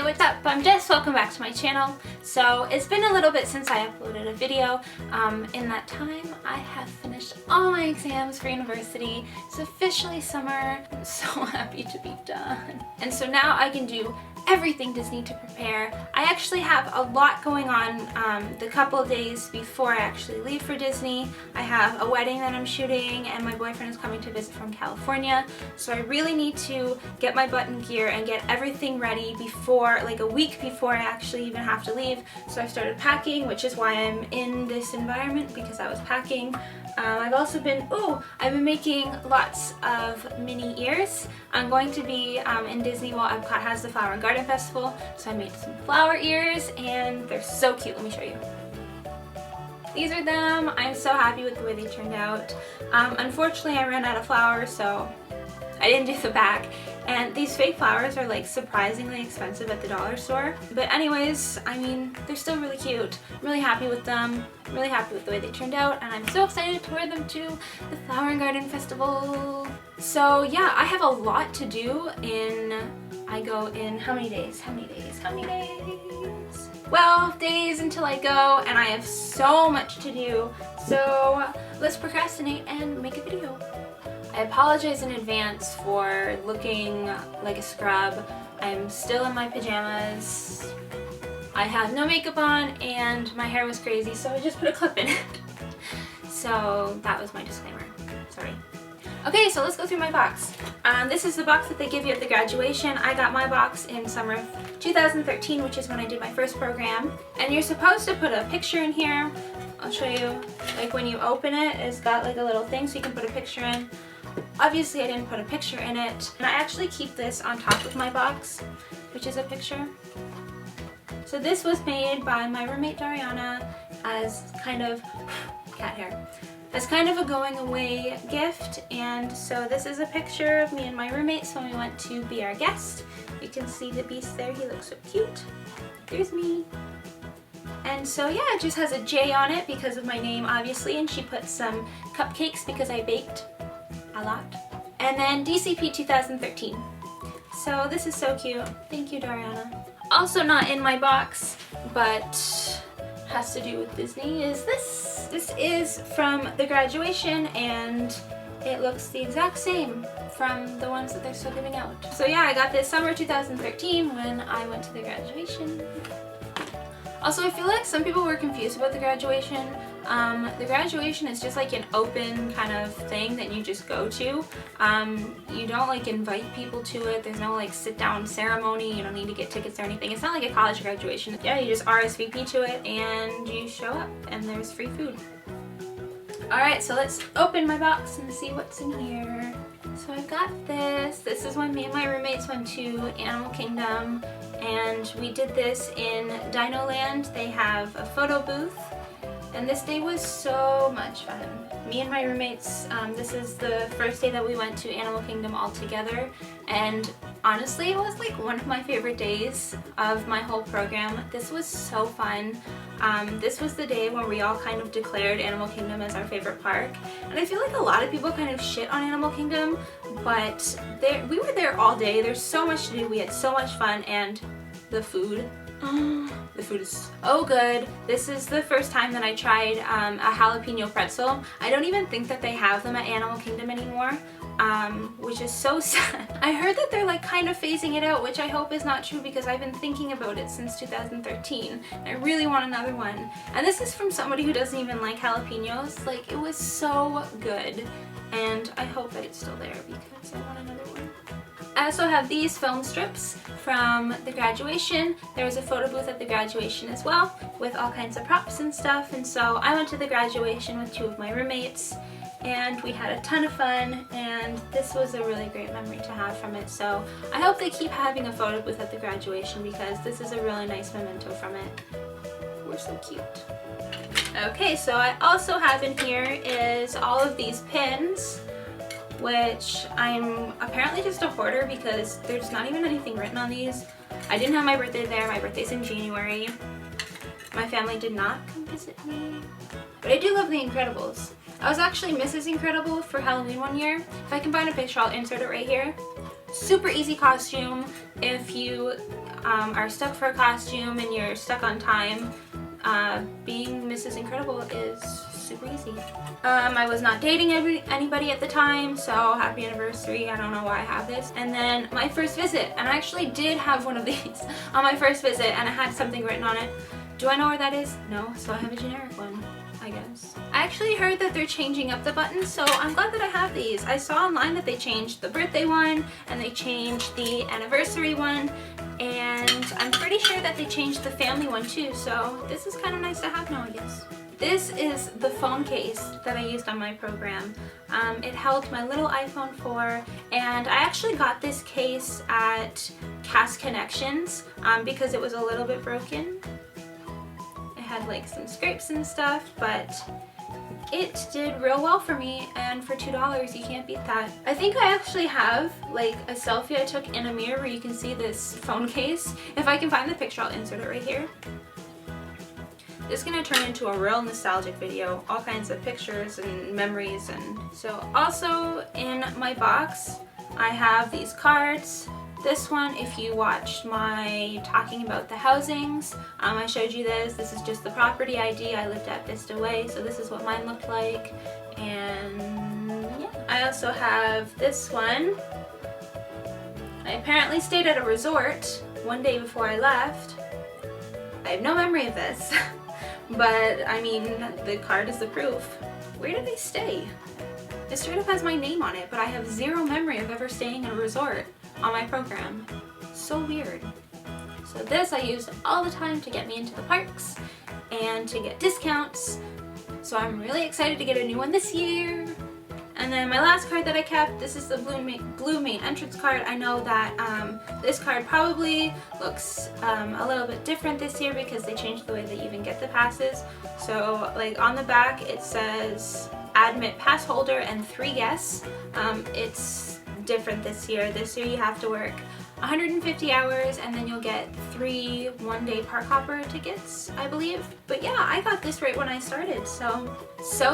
Hey, what's up? I'm Jess. Welcome back to my channel. So it's been a little bit since I uploaded a video. In that time, I have finished all my exams for university. It's officially summer. I'm so happy to be done. And so now I can do everything Disney to prepare. I actually have a lot going on the couple of days before I actually leave for Disney. I have a wedding that I'm shooting and my boyfriend is coming to visit from California. So I really need to get my butt in gear and get everything ready before, like a week before I actually even have to leave. So I started packing, which is why I'm in this environment, because I was packing. I've been making lots of mini ears. I'm going to be in Disney while Epcot has the Flower and Garden Festival, so I made some flower ears and they're so cute. Let me show you. These are them. I'm so happy with the way they turned out. Unfortunately, I ran out of flowers, so I didn't do the back. And these fake flowers are like surprisingly expensive at the dollar store. But anyways, I mean, they're still really cute. I'm really happy with them. I'm really happy with the way they turned out, and I'm so excited to wear them to the Flower and Garden Festival. So yeah, I have a lot to do I go in how many days? 12 days until I go, and I have so much to do. So let's procrastinate and make a video. I apologize in advance for looking like a scrub. I'm still in my pajamas. I have no makeup on and my hair was crazy, so I just put a clip in it. So that was my disclaimer. Sorry. Okay, so let's go through my box. This is the box that they give you at the graduation. I got my box in summer of 2013, which is when I did my first program. And you're supposed to put a picture in here. I'll show you. Like when you open it, it's got like a little thing so you can put a picture in. Obviously I didn't put a picture in it, and I actually keep this on top of my box, which is a picture. So this was made by my roommate Dariana as kind of cat hair, as kind of a going away gift. And so this is a picture of me and my roommates when we went to be our guest. You can see the beast there, he looks so cute. There's me. And so yeah, it just has a J on it because of my name obviously, and she put some cupcakes because I baked a lot. And then DCP 2013. So this is so cute. Thank you, Dariana. Also not in my box, but has to do with Disney, is this. This is from the graduation, and it looks the exact same from the ones that they're still giving out. So yeah, I got this summer 2013 when I went to the graduation. Also, I feel like some people were confused about the graduation. The graduation is just like an open kind of thing that you just go to. You don't like invite people to it. There's no like sit down ceremony. You don't need to get tickets or anything. It's not like a college graduation. Yeah, you just RSVP to it and you show up and there's free food. Alright, so let's open my box and see what's in here. So I've got this. This is when me and my roommates went to Animal Kingdom, and we did this in Dino Land. They have a photo booth, and this day was so much fun. Me and my roommates, this is the first day that we went to Animal Kingdom all together, and honestly it was like one of my favorite days of my whole program. This was so fun. This was the day when we all kind of declared Animal Kingdom as our favorite park, and I feel like a lot of people kind of shit on Animal Kingdom, but we were there all day. There's so much to do. We had so much fun, and the food. The food is so good. This is the first time that I tried a jalapeno pretzel. I don't even think that they have them at Animal Kingdom anymore, which is so sad. I heard that they're like kind of phasing it out, which I hope is not true because I've been thinking about it since 2013. I really want another one. And this is from somebody who doesn't even like jalapenos. Like, it was so good, and I hope that it's still there because I want another one. I also have these film strips from the graduation. There was a photo booth at the graduation as well with all kinds of props and stuff, and so I went to the graduation with two of my roommates and we had a ton of fun, and this was a really great memory to have from it. So I hope they keep having a photo booth at the graduation because this is a really nice memento from it. We're so cute. Okay, so I also have in here is all of these pins, which I'm apparently just a hoarder because there's not even anything written on these. I didn't have my birthday there. My birthday's in January. My family did not come visit me. But I do love The Incredibles. I was actually Mrs. Incredible for Halloween one year. If I can find a picture, I'll insert it right here. Super easy costume. If you are stuck for a costume and you're stuck on time, being Mrs. Incredible is super easy. I was not dating anybody at the time, so happy anniversary. I don't know why I have this. And then my first visit, and I actually did have one of these on my first visit, and it had something written on it. Do I know where that is? No, so I have a generic one, I guess. I actually heard that they're changing up the buttons, so I'm glad that I have these. I saw online that they changed the birthday one, and they changed the anniversary one, and I'm pretty sure that they changed the family one too, so this is kind of nice to have now, I guess. This is the phone case that I used on my program. It held my little iPhone 4, and I actually got this case at Cast Connections because it was a little bit broken. It had like some scrapes and stuff, but it did real well for me, and for $2 you can't beat that. I think I actually have like a selfie I took in a mirror where you can see this phone case. If I can find the picture, I'll insert it right here. This is going to turn into a real nostalgic video, all kinds of pictures and memories. And so also in my box I have these cards. This one, if you watched my talking about the housings, I showed you this. This is just the property ID. I lived at Vista Way, so this is what mine looked like. And yeah, I also have this one. I apparently stayed at a resort one day before I left. I have no memory of this. But, I mean, the card is the proof. Where did they stay? It straight up has my name on it, but I have zero memory of ever staying in a resort on my program. So weird. So this I used all the time to get me into the parks and to get discounts. So I'm really excited to get a new one this year. And then my last card that I kept, this is the blue main entrance card. I know that this card probably looks a little bit different this year because they changed the way that you even get the passes. So like on the back it says admit pass holder and 3 guests. It's different this year. This year you have to work 150 hours and then you'll get 3 one-day park hopper tickets, I believe. But yeah, I got this right when I started, so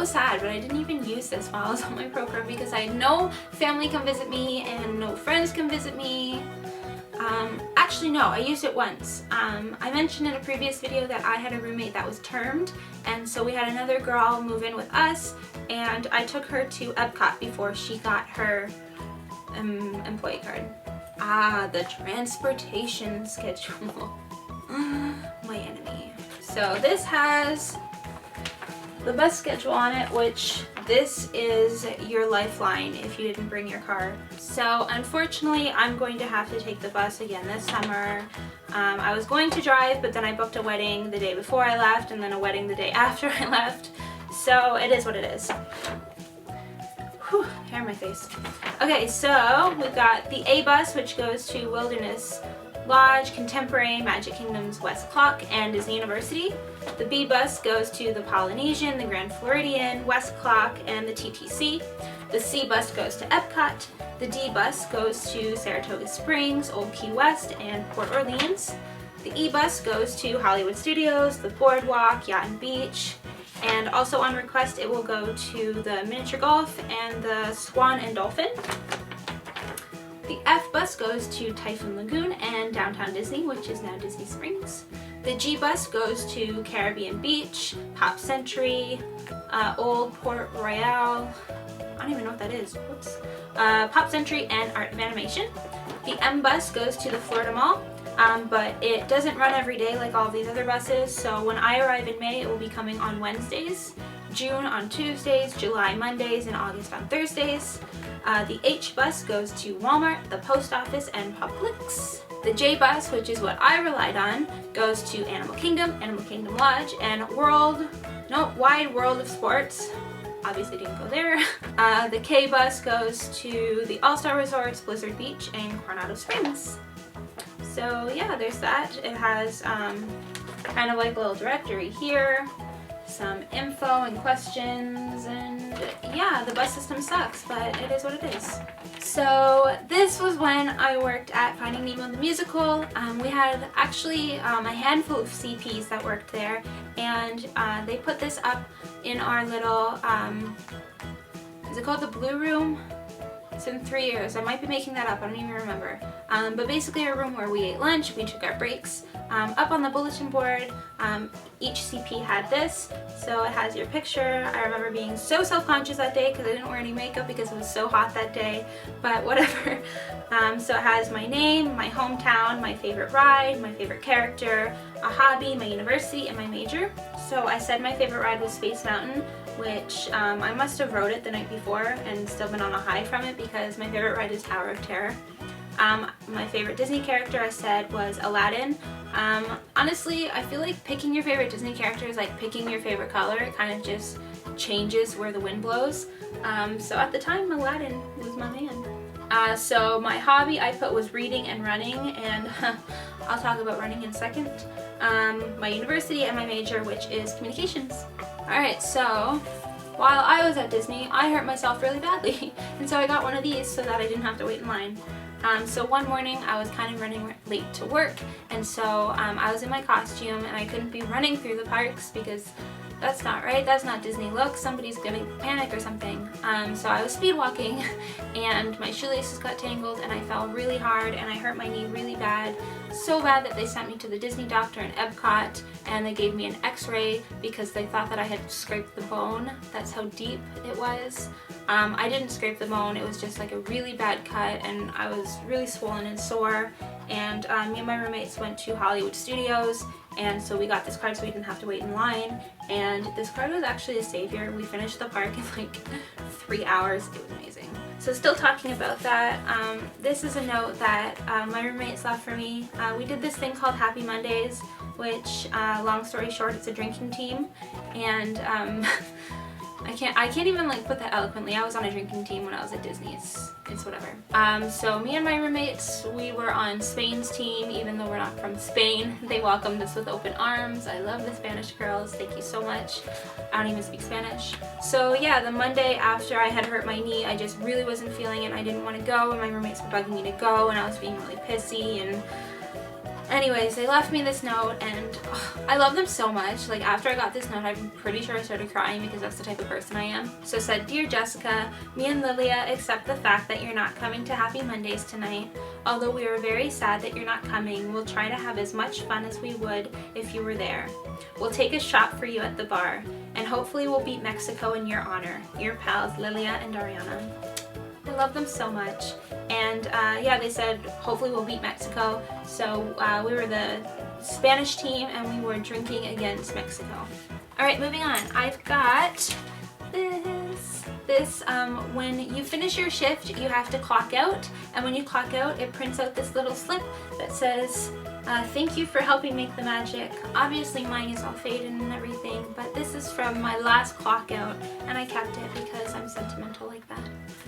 sad, but I didn't even use this while I was on my program because I had no family come visit me and no friends come visit me. Actually no, I used it once. I mentioned in a previous video that I had a roommate that was termed, and so we had another girl move in with us, and I took her to Epcot before she got her employee card. The transportation schedule. My enemy. So this has the bus schedule on it, which this is your lifeline if you didn't bring your car. So unfortunately I'm going to have to take the bus again this summer. I was going to drive, but then I booked a wedding the day before I left and then a wedding the day after I left. So it is what it is. Whew, hair in my face. Okay, so we've got the A bus, which goes to Wilderness Lodge, Contemporary, Magic Kingdom's West Clock, and Disney University. The B bus goes to the Polynesian, the Grand Floridian, West Clock, and the TTC. The C bus goes to Epcot. The D bus goes to Saratoga Springs, Old Key West, and Port Orleans. The E bus goes to Hollywood Studios, the Boardwalk, Yacht and Beach. And also on request it will go to the Miniature Golf and the Swan and Dolphin. The F bus goes to Typhoon Lagoon and Downtown Disney, which is now Disney Springs. The G bus goes to Caribbean Beach, Pop Century, Old Port Royale, I don't even know what that is, whoops, Pop Century and Art of Animation. The M bus goes to the Florida Mall. But it doesn't run every day like all of these other buses, so when I arrive in May it will be coming on Wednesdays, June on Tuesdays, July Mondays, and August on Thursdays. The H bus goes to Walmart, the post office, and Publix. The J bus, which is what I relied on, goes to Animal Kingdom Lodge, and Wide World of Sports. Obviously didn't go there. The K bus goes to the All-Star Resorts, Blizzard Beach, and Coronado Springs. So yeah, there's that. It has kind of like a little directory here, some info and questions, and yeah, the bus system sucks, but it is what it is. So this was when I worked at Finding Nemo the Musical. We had actually a handful of CPs that worked there, and they put this up in our little, is it called the Blue Room? It's been 3 years. I might be making that up. I don't even remember. But basically a room where we ate lunch, we took our breaks. Up on the bulletin board, each CP had this. So it has your picture. I remember being so self-conscious that day because I didn't wear any makeup because it was so hot that day. But whatever. So it has my name, my hometown, my favorite ride, my favorite character, a hobby, my university, and my major. So I said my favorite ride was Space Mountain, which I must have wrote it the night before and still been on a high from it because my favorite ride is Tower of Terror. My favorite Disney character I said was Aladdin. Honestly, I feel like picking your favorite Disney character is like picking your favorite color. It kind of just changes where the wind blows. So at the time, Aladdin was my man. So my hobby I put was reading and running, and I'll talk about running in a second. My university and my major, which is communications. Alright, so while I was at Disney, I hurt myself really badly, and so I got one of these so that I didn't have to wait in line. So one morning I was kind of running late to work, and so I was in my costume and I couldn't be running through the parks because that's not right, that's not Disney look, somebody's gonna panic or something. So I was speed walking and my shoelaces got tangled and I fell really hard and I hurt my knee really bad. So bad that they sent me to the Disney doctor in Epcot and they gave me an x-ray because they thought that I had scraped the bone. That's how deep it was. I didn't scrape the bone, it was just like a really bad cut and I was really swollen and sore. And me and my roommates went to Hollywood Studios, and so we got this card so we didn't have to wait in line, and this card was actually a savior. We finished the park in like 3 hours. It was amazing. So still talking about that, this is a note that my roommates left for me. We did this thing called Happy Mondays, which, long story short, it's a drinking team, and I can't even like put that eloquently. I was on a drinking team when I was at Disney. It's whatever. So me and my roommates, we were on Spain's team, even though we're not from Spain. They welcomed us with open arms. I love the Spanish girls. Thank you so much. I don't even speak Spanish. So yeah, the Monday after I had hurt my knee, I just really wasn't feeling it and I didn't want to go, and my roommates were bugging me to go and I was being really pissy, and anyways, they left me this note, and I love them so much. Like, after I got this note, I'm pretty sure I started crying because that's the type of person I am. So it said, "Dear Jessica, me and Lilia accept the fact that you're not coming to Happy Mondays tonight. Although we are very sad that you're not coming, we'll try to have as much fun as we would if you were there. We'll take a shot for you at the bar, and hopefully we'll beat Mexico in your honor. Your pals, Lilia and Ariana." I love them so much. And yeah, they said hopefully we'll beat Mexico. So we were the Spanish team and we were drinking against Mexico. Alright, moving on. I've got this. When you finish your shift, you have to clock out, and when you clock out, it prints out this little slip that says, "Thank you for helping make the magic." Obviously mine is all faded and everything, but this is from my last clock out, and I kept it because I'm sentimental like that.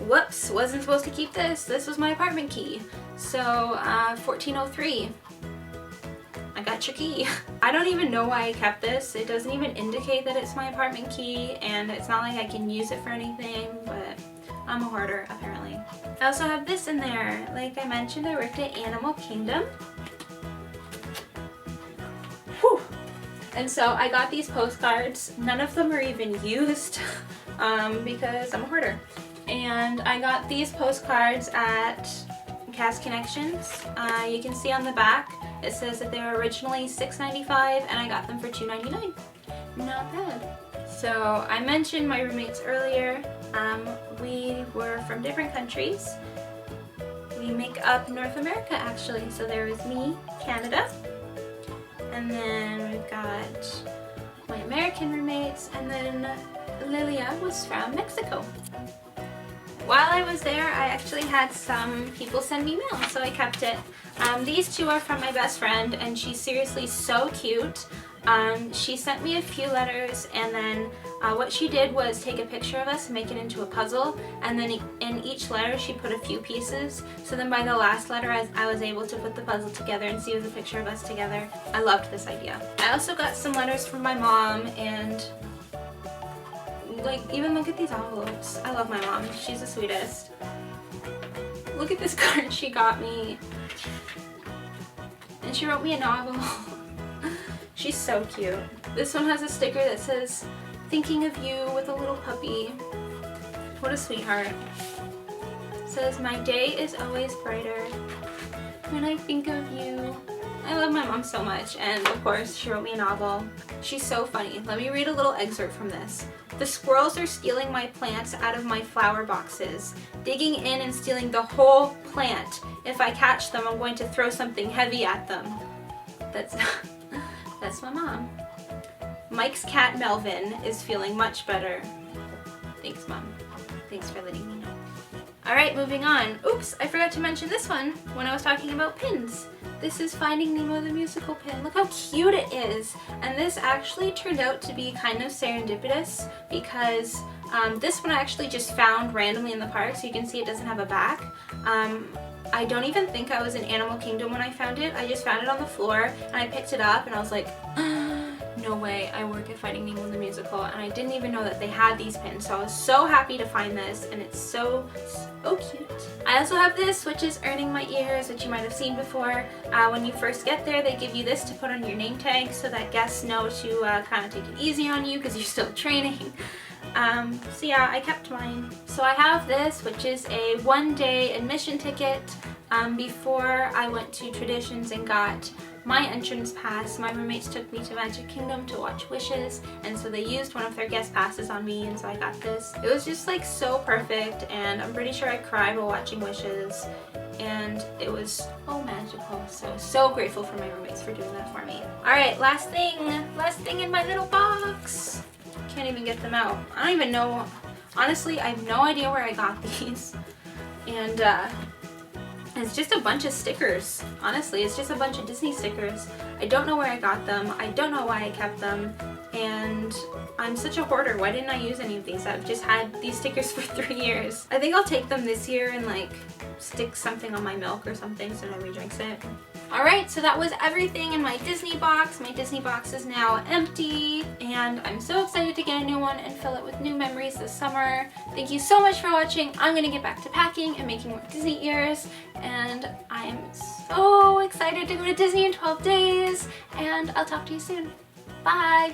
Whoops, wasn't supposed to keep this. This was my apartment key. So 1403. I got your key. I don't even know why I kept this. It doesn't even indicate that it's my apartment key, and it's not like I can use it for anything, but I'm a hoarder apparently. I also have this in there. Like I mentioned, I worked at Animal Kingdom. Whew. And so I got these postcards. None of them are even used because I'm a hoarder. And I got these postcards at Cast Connections. You can see on the back it says that they were originally $6.95 and I got them for $2.99. Not bad. So I mentioned my roommates earlier. We were from different countries. We make up North America actually. So there was me, Canada, and then we've got my American roommates, and then Lilia was from Mexico. While I was there, I actually had some people send me mail, so I kept it. These two are from my best friend, and she's seriously so cute. She sent me a few letters, and then what she did was take a picture of us and make it into a puzzle, and then in each letter she put a few pieces, so then by the last letter I was able to put the puzzle together and see it was a picture of us together. I loved this idea. I also got some letters from my mom, and like, even look at these envelopes. I love my mom. She's the sweetest. Look at this card she got me. And she wrote me a novel. She's so cute. This one has a sticker that says, "Thinking of you," with a little puppy. What a sweetheart. says, "My day is always brighter when I think of you." I love my mom so much, and of course she wrote me a novel. She's so funny. Let me read a little excerpt from this. "The squirrels are stealing my plants out of my flower boxes, digging in and stealing the whole plant. If I catch them, I'm going to throw something heavy at them." That's that's my mom. "Mike's cat Melvin is feeling much better." Thanks, Mom. Thanks for letting me know. Alright, moving on. Oops, I forgot to mention this one when I was talking about pins. This is Finding Nemo the musical pin. Look how cute it is. And this actually turned out to be kind of serendipitous because this one I actually just found randomly in the park, so you can see it doesn't have a back. I don't even think I was in Animal Kingdom when I found it. I just found it on the floor and I picked it up and I was like, no way, I work at Finding Nemo the musical, and I didn't even know that they had these pins, so I was so happy to find this, and it's so cute. I also have this, which is Earning My Ears, which you might have seen before. When you first get there, they give you this to put on your name tag so that guests know to kind of take it easy on you because you're still training. So yeah, I kept mine. So I have this, which is a one-day admission ticket. Before I went to Traditions and got my entrance pass, my roommates took me to Magic Kingdom to watch Wishes, and so they used one of their guest passes on me, and so I got this. It was just like so perfect, and I'm pretty sure I cried while watching Wishes, and it was so magical. So grateful for my roommates for doing that for me. Alright, last thing in my little box. Can't even get them out. I don't even know, honestly, I have no idea where I got these, and it's just a bunch of stickers. Honestly, it's just a bunch of Disney stickers. I don't know where I got them. I don't know why I kept them. And I'm such a hoarder. Why didn't I use any of these? I've just had these stickers for 3 years. I think I'll take them this year and like stick something on my milk or something so nobody drinks it. Alright, so that was everything in my Disney box. My Disney box is now empty, and I'm so excited to get a new one and fill it with new memories this summer. Thank you so much for watching. I'm gonna get back to packing and making more Disney ears, and I am so excited to go to Disney in 12 days, and I'll talk to you soon. Bye!